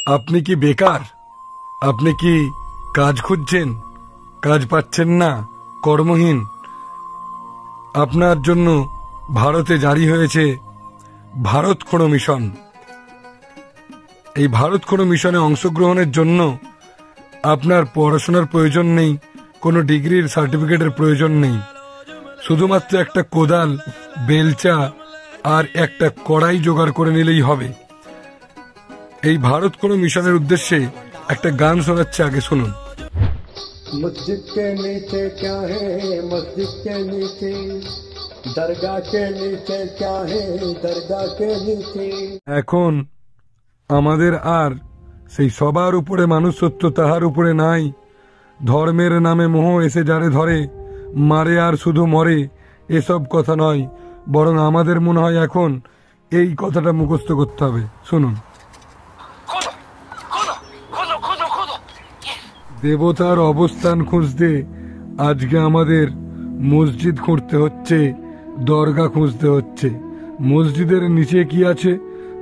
আপনি কি বেকার? আপনি কি কাজ খুঁজছেন, কাজ পাচ্ছেন না, কর্মহীন? আপনার জন্য ভারতে জারি হয়েছে ভারত খোঁড়ো মিশন। এই ভারত খোঁড়ো মিশনে অংশগ্রহণের জন্য আপনার পড়াশোনার প্রয়োজন নেই, কোনো ডিগ্রির সার্টিফিকেটের প্রয়োজন নেই। শুধুমাত্র একটা কোদাল, বেলচা আর একটা কড়াই জোগাড় করে নিলেই হবে। এই ভারত খোঁড়ো মিশনের উদ্দেশ্যে একটা গান শোনাচ্ছে, আগে শুনুন। मस्जिद के नीचे क्या है, मस्जिद के नीचे दरगाह के नीचे क्या है, दरगाह के नीचे। এখন আমাদের আর সেই সবার উপরে মানুষত্ব তাহার উপরে নাই। ধর্মের নামে মোহ এসে যারে ধরে, মারে আর শুধু মরে, এসব কথা নয়। বরং আমাদের মনে হয় এখন এই কথাটা মুখস্থ করতে হবে। শুনুন। দেবতার অবস্থান খুঁজতে আজকে আমাদের মসজিদ খুঁড়তে হচ্ছে, দরগা খুঁজতে হচ্ছে। মসজিদের নিচে কি আছে,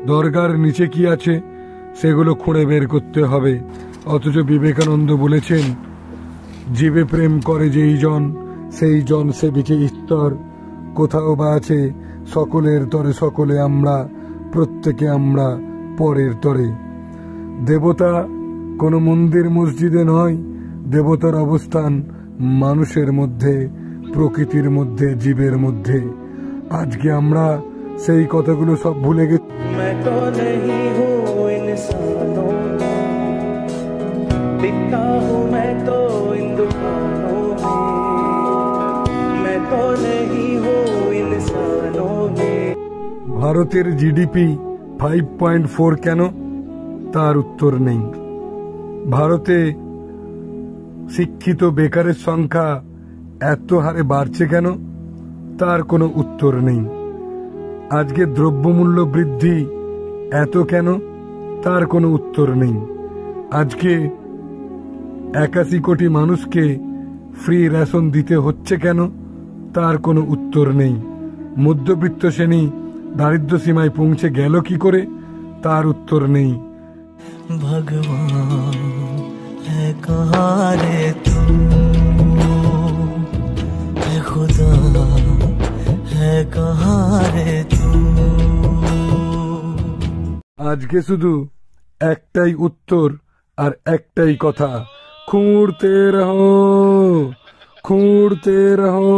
দরগার নিচে কি আছে, সেগুলো খুঁড়ে বের করতে হবে। অথচ বিবেকানন্দ বলেছেন, জীবে প্রেম করে যেই জন, সেই জন সেবিকে ঈশ্বর। কোথাও বা আছে সকলের তরে সকলে আমরা, প্রত্যেকে আমরা পরের তরে। দেবতা কোনো মন্দির মসজিদে নয়, দেবতার অবস্থান মানুষের মধ্যে, প্রকৃতির মধ্যে, জীবের মধ্যে। আজকে আমরা সেই কথাগুলো সব ভুলে গেছি। ভারতের জিডিপি 5.4 কেন, তার উত্তর নেই। ভারতে শিক্ষিত বেকারের সংখ্যা এত হারে বাড়ছে কেন, তার কোনো উত্তর নেই। আজকে দ্রব্যমূল্য বৃদ্ধি এত কেন, তার কোনো উত্তর নেই। আজকে 81 কোটি মানুষকে ফ্রি রেশন দিতে হচ্ছে কেন, তার কোনো উত্তর নেই। মধ্যবিত্ত শ্রেণী দারিদ্র্য সীমায় পৌঁছে গেল কি করে, তার উত্তর নেই। भगवान है कहाँ रे तू, है खुदा है कहाँ रे तू। আজকে শুধু একটাই উত্তর আর একটাই কথা, খুঁড়তে রহো, খুঁড়তে রহো।